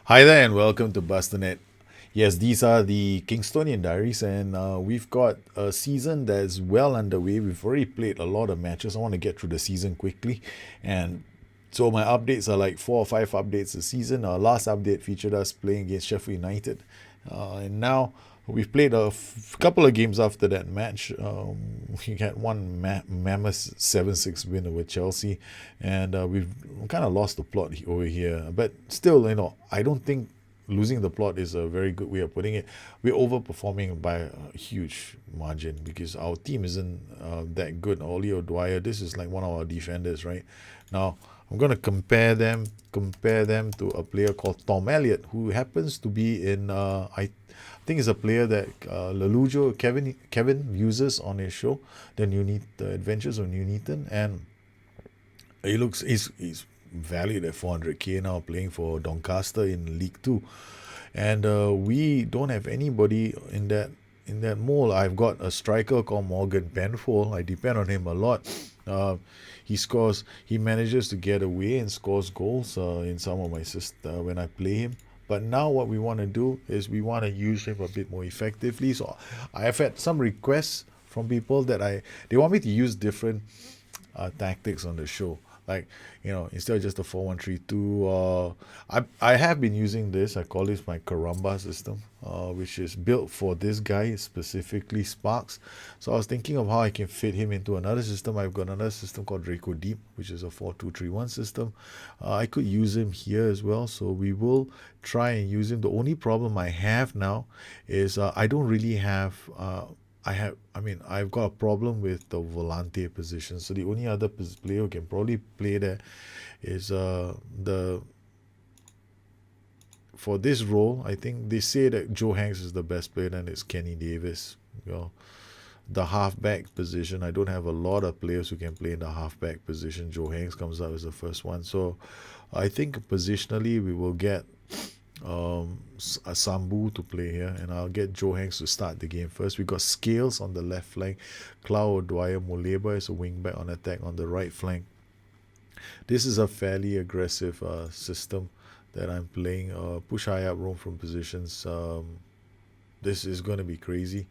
Hi there and welcome to Bustthenet. Yes, these are the Kingstonian Diaries, and we've got a season that's well underway. We've already played a lot of matches. I want to get through the season quickly, and so my updates are like 4 or 5 updates a season. Our last update featured us playing against Sheffield United, and now we've played a couple of games after that match. We had one mammoth 7-6 win over Chelsea, and we've kind of lost the plot over here. But still, I don't think losing the plot is a very good way of putting it. We're overperforming by a huge margin because our team isn't that good. Oli O'Dwyer, this is like one of our defenders, right? Now, I'm going to compare them to a player called Tom Elliott, who happens to be in I think is a player that Lelujo Kevin uses on his show, the Adventures of Nuneaton, and he's valued at 400k now, playing for Doncaster in League Two, and we don't have anybody in that mold. I've got a striker called Morgan Penfold. I depend on him a lot. He manages to get away and scores goals in some of my when I play him. But now what we want to do is we want to use him a bit more effectively. So I have had some requests from people that they want me to use different tactics on the show. Like, instead of just a 4-1-3-2, I have been using this. I call this my Karamba system, which is built for this guy, specifically Sparks. So I was thinking of how I can fit him into another system. I've got another system called Draco Deep, which is a 4-2-3-1 system. I could use him here as well. So we will try and use him. The only problem I have now is I don't really have. I've got a problem with the volante position. So the only other player who can probably play there is the for this role. I think they say that Joe Hanks is the best player, and it's Kenny Davis. The halfback position, I don't have a lot of players who can play in the halfback position. Joe Hanks comes out as the first one. So I think positionally we will get a Sambu to play here, and I'll get Joe Hanks to start the game first. We got Scales on the left flank, Clau Dwyer Muleba is a wing back on attack on the right flank. This is a fairly aggressive system that I'm playing. Push high up, roam from positions. This is going to be crazy.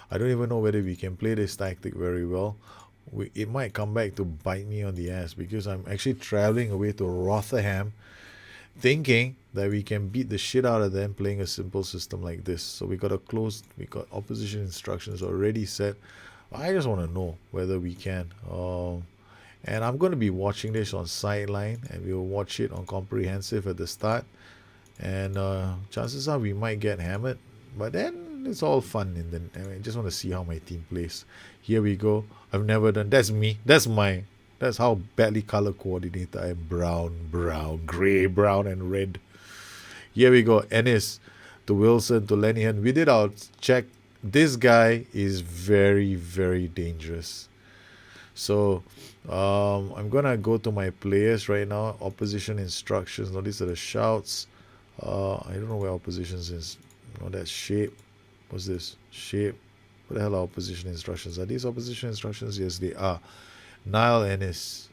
I don't even know whether we can play this tactic very well. It might come back to bite me on the ass because I'm actually traveling away to Rotherham thinking that we can beat the shit out of them playing a simple system like this. So we got opposition instructions already set. I just want to know whether we can. And I'm going to be watching this on sideline, and we'll watch it on comprehensive at the start. And chances are we might get hammered, but then it's all fun. I just want to see how my team plays. Here we go. I've never done. That's me. That's how badly color coordinated I am. Brown, grey, brown, and red. Here we go. Ennis to Wilson to Lenihan. We did our check. This guy is very, very dangerous. So I'm going to go to my players right now. Opposition instructions. Now, these are the shouts. I don't know where oppositions is. No, that's shape. What's this? Shape. What the hell are opposition instructions? Are these opposition instructions? Yes, they are. Niall Ennis.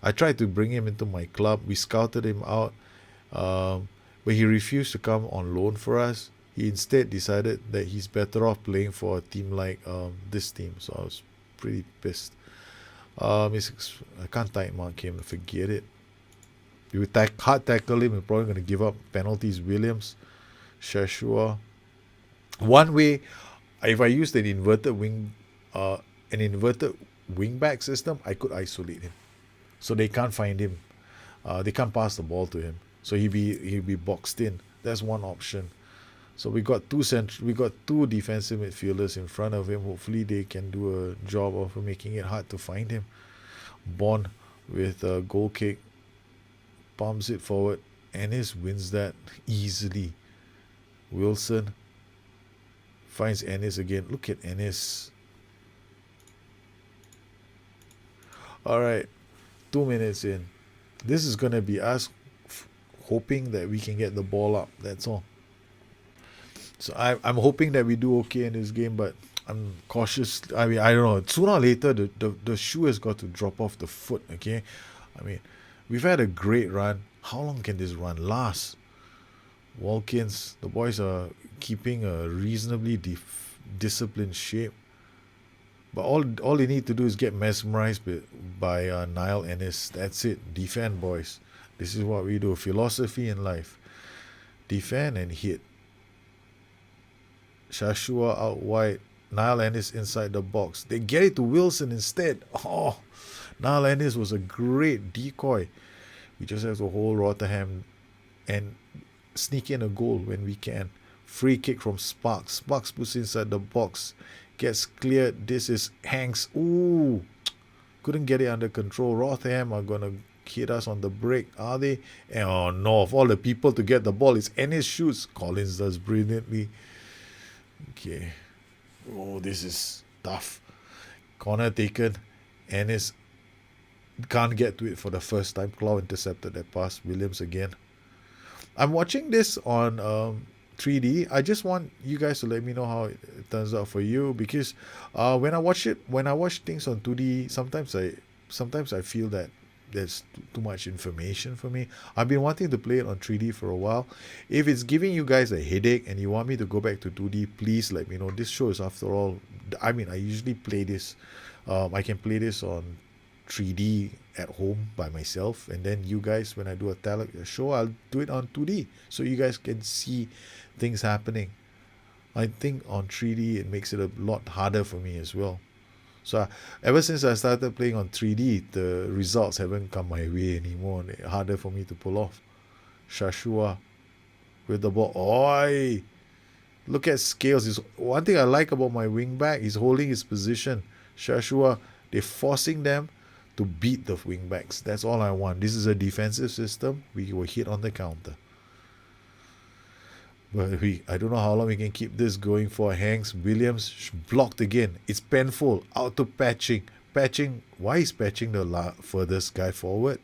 I tried to bring him into my club. We scouted him out, but he refused to come on loan for us. He instead decided that he's better off playing for a team like this team. So I was pretty pissed. I can't tight mark him. Forget it. If we hard tackle him, we're probably going to give up penalties. Williams, Shashua. One way, if I used an inverted wing back system, I could isolate him, so they can't find him. They can't pass the ball to him, so he'd be boxed in. That's one option. So we got two defensive midfielders in front of him. Hopefully they can do a job of making it hard to find him. Bond with a goal kick, pumps it forward. Ennis wins that easily. Wilson finds Ennis again. Look at Ennis. All right, 2 minutes in. This is going to be us hoping that we can get the ball up. That's all. So I'm hoping that we do okay in this game, but I'm cautious. I mean, I don't know. Sooner or later, the shoe has got to drop off the foot, okay? I mean, we've had a great run. How long can this run last? Walkins, the boys are keeping a reasonably disciplined shape. But all they need to do is get mesmerized by Niall Ennis. That's it. Defend, boys. This is what we do. Philosophy in life. Defend and hit. Shashua out wide. Niall Ennis inside the box. They get it to Wilson instead. Oh, Niall Ennis was a great decoy. We just have to hold Rotherham and sneak in a goal when we can. Free kick from Sparks. Sparks puts inside the box. Gets cleared. This is Hanks. Ooh. Couldn't get it under control. Rotherham are going to hit us on the break. Are they? Oh no. Of all the people to get the ball, it's Ennis shoots. Collins does brilliantly. Okay. Oh, this is tough. Corner taken. Ennis can't get to it for the first time. Claw intercepted that pass. Williams again. I'm watching this on 3D. I just want you guys to let me know how it turns out for you, because when I watch things on 2D, sometimes I feel that there's too much information for me. I've been wanting to play it on 3D for a while. If it's giving you guys a headache and you want me to go back to 2D, please let me know. This show is, after all, I usually play this. I can play this on 3D at home by myself, and then you guys, when I do a show, I'll do it on 2D so you guys can see things happening. I think on 3D it makes it a lot harder for me as well. So ever since I started playing on 3D, the results haven't come my way anymore. They're harder for me to pull off. Shashua with the ball. Oi! Look at Scales. One thing I like about my wingback, he's holding his position. Shashua, they're forcing them to beat the wingbacks. That's all I want. This is a defensive system. We will hit on the counter. But I don't know how long we can keep this going for. Hanks, Williams, blocked again. It's Penfold, out to Patching. Why is Patching the furthest guy forward?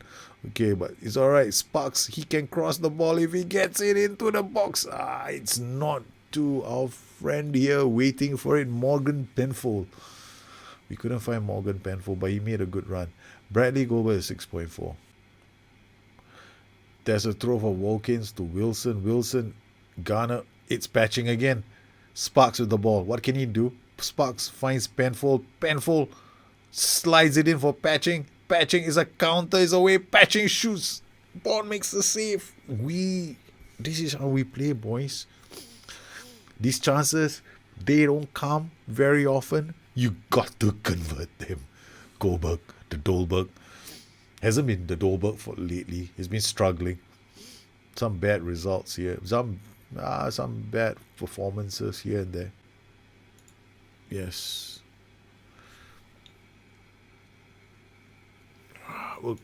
Okay, but it's alright. Sparks, he can cross the ball if he gets it into the box. It's not to our friend here waiting for it, Morgan Penfold. We couldn't find Morgan Penfold, but he made a good run. Bradley Gober is 6.4. There's a throw for Wilkins to Wilson. Wilson, Garner, it's Patching again. Sparks with the ball. What can he do? Sparks finds Penfold. Penfold slides it in for Patching. Patching is a counter, is away. Patching shoots. Ball makes the save. This is how we play, boys. These chances, they don't come very often. You got to convert them. Goldberg, the Dolberg. Hasn't been the Dolberg for lately. He's been struggling. Some bad results here. Some bad performances here and there. Yes. We'll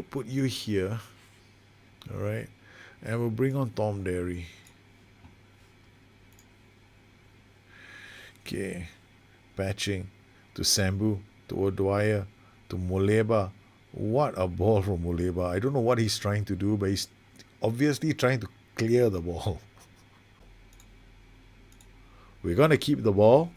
put you here. Alright. And we'll bring on Tom Derry. Okay. Patching to Sambu, to O'Dwyer, to Muleba. What a ball from Muleba. I don't know what he's trying to do, but he's obviously trying to clear the ball. We're gonna keep the ball,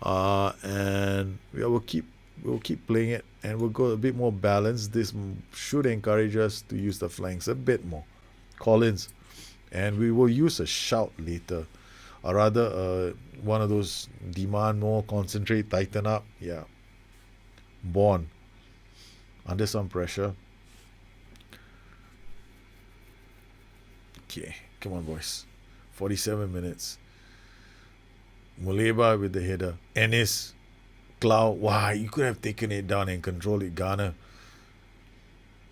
and we'll keep playing it, and we'll go a bit more balanced. This should encourage us to use the flanks a bit more. Collins, and we will use a shout later, or rather one of those demand more, concentrate, tighten up. Yeah. Bond under some pressure. Okay, come on, boys. 47 minutes. Muleba with the header. Ennis, Cloud. Wow, you could have taken it down and controlled it. Garner.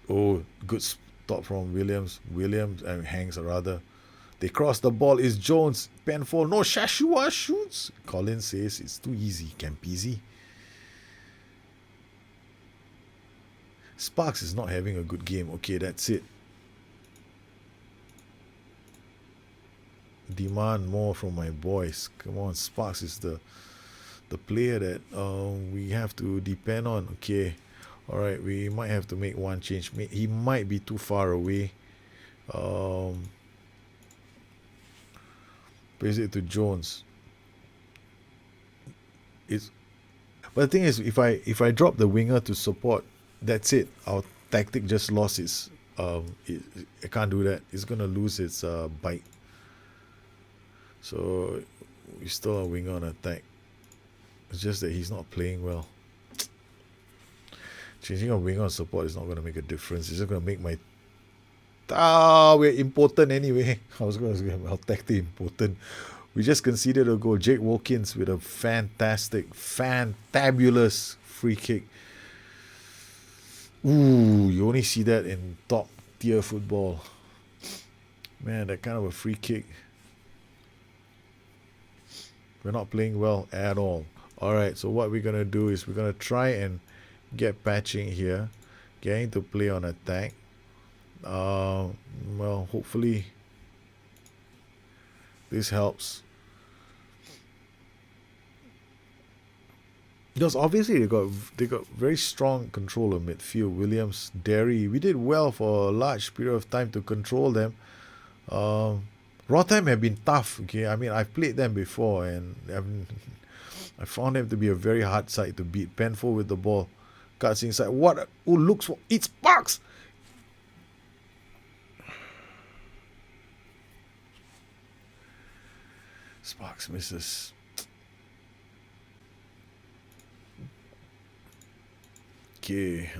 Oh, good stop from Williams. And Hanks, rather. They cross the ball. Is Jones. Penfold. No, Shashua shoots. Collins says it's too easy. Campisi. Sparks is not having a good game. Okay, that's it. Demand more from my boys. Come on, Sparks is the player that we have to depend on. Okay, all right, we might have to make one change. He might be too far away. Pass it to Jones. But the thing is, if I drop the winger to support, that's it. Our tactic just lost its. I can't do that. It's gonna lose its bite. So we still are winger on attack. It's just that he's not playing well. Changing a winger on support is not going to make a difference. It's just going to make my we're impotent anyway. I was going to say, well, tactic impotent. We just conceded a goal. Jake Wilkins with a fantabulous free kick. Ooh, you only see that in top tier football. Man, that kind of a free kick. We're not playing well at all. Alright, so what we're going to do is we're going to try and get patching here. Getting to play on attack. Well, hopefully this helps. Because obviously they got very strong control of midfield. Williams, Derry, we did well for a large period of time to control them. Rotherham have been tough. Okay, I mean I've played them before and I found them to be a very hard side to beat. Penfold with the ball, cuts inside. What? Who looks for? It's Sparks. Sparks misses. Okay,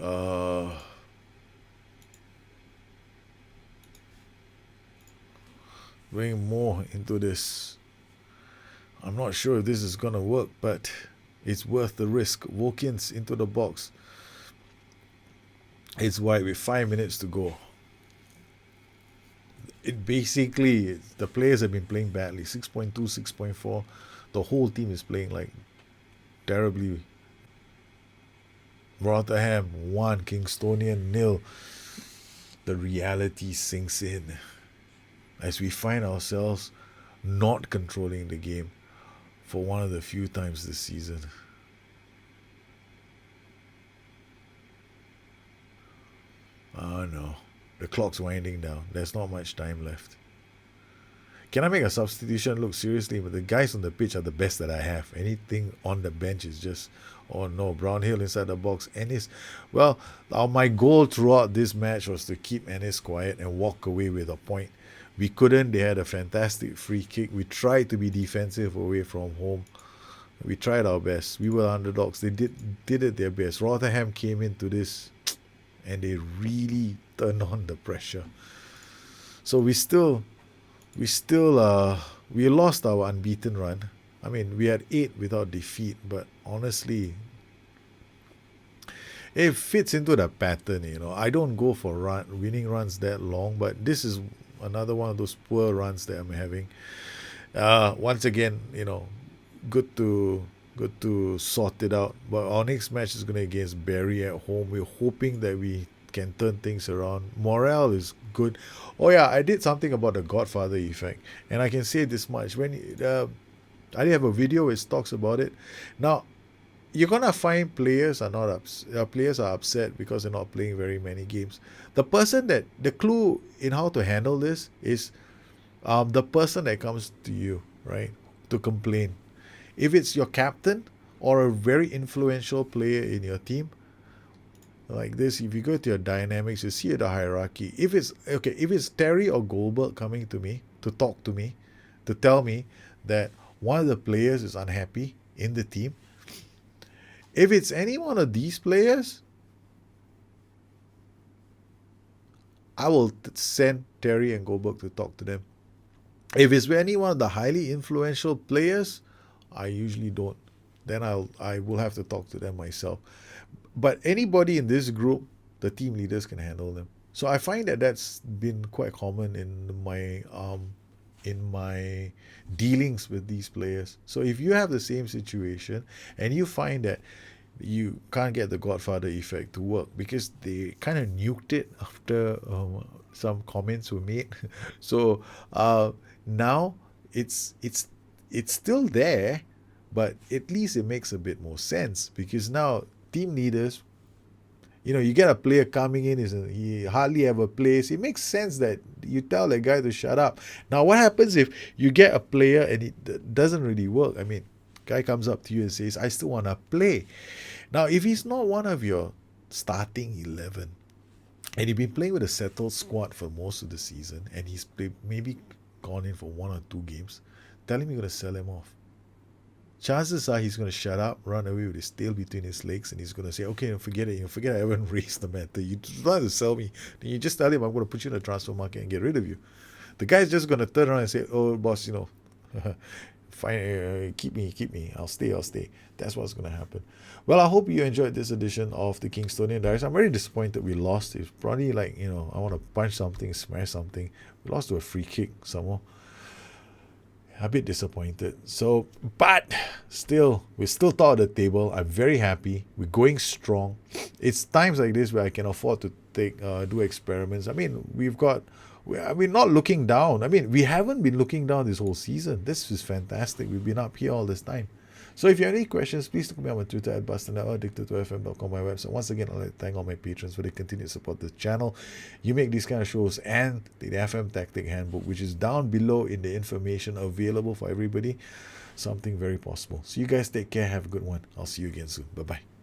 going more into this. I'm not sure if this is gonna work, but it's worth the risk. Wilkins into the box. It's wide with 5 minutes to go. It basically, the players have been playing badly. 6.2, 6.4. The whole team is playing like terribly. Rotherham 1, Kingstonian 0. The reality sinks in as we find ourselves not controlling the game for one of the few times this season. Oh no, the clock's winding down. There's not much time left. Can I make a substitution? Look, seriously, but the guys on the pitch are the best that I have. Anything on the bench is just, oh no, Brownhill inside the box. Ennis, well, my goal throughout this match was to keep Ennis quiet and walk away with a point. We couldn't. They had a fantastic free kick. We tried to be defensive away from home. We tried our best. We were underdogs. They did it their best. Rotherham came into this and they really turned on the pressure. So we lost our unbeaten run. I mean, we had 8 without defeat, but honestly, it fits into the pattern, you know. I don't go for winning runs that long, but this is another one of those poor runs that I'm having. Once again, you know, good to sort it out. But our next match is going to be against Barry at home. We're hoping that we can turn things around. Morale is good. Oh yeah, I did something about the Godfather effect, and I can say this much: when I have a video which talks about it. Now, you're gonna find players are not players are upset because they're not playing very many games. The clue in how to handle this is the person that comes to you, right, to complain. If it's your captain or a very influential player in your team, like this, if you go to your dynamics, you see the hierarchy. If it's Terry or Goldberg coming to me to talk to me, to tell me that one of the players is unhappy in the team, if it's any one of these players, I will send Terry and Goldberg to talk to them. If it's any one of the highly influential players, I usually don't. Then I will have to talk to them myself. But anybody in this group, the team leaders can handle them. So I find that that's been quite common in my dealings with these players. So if you have the same situation and you find that you can't get the Godfather effect to work because they kind of nuked it after some comments were made. So now it's still there, but at least it makes a bit more sense because now team leaders, you know, you get a player coming in, he hardly ever plays. It makes sense that you tell that guy to shut up. Now, what happens if you get a player and it doesn't really work? I mean, guy comes up to you and says, I still want to play. Now, if he's not one of your starting 11 and you've been playing with a settled squad for most of the season and he's maybe gone in for 1 or 2 games, tell him you're going to sell him off. Chances are he's going to shut up, run away with his tail between his legs, and he's going to say, okay, forget it. You forget I haven't raised the matter. You try to sell me. Then you just tell him I'm going to put you in the transfer market and get rid of you. The guy's just going to turn around and say, oh, boss, fine, keep me. I'll stay. That's what's going to happen. Well, I hope you enjoyed this edition of the Kingstonian Diaries. I'm very disappointed we lost. It's probably like, I want to punch something, smash something. We lost to a free kick somewhere. A bit disappointed. But still, we're still top of the table. I'm very happy. We're going strong. It's times like this where I can afford to do experiments. I mean, we're not looking down. I mean, we haven't been looking down this whole season. This is fantastic. We've been up here all this time. So if you have any questions, please look me up on Twitter at Bustthenet or addicted2fm.com, my website. Once again, I'd like to thank all my patrons for their continued support of the channel. You make these kind of shows and the FM Tactic Handbook, which is down below in the information available for everybody, something very possible. So you guys take care. Have a good one. I'll see you again soon. Bye-bye.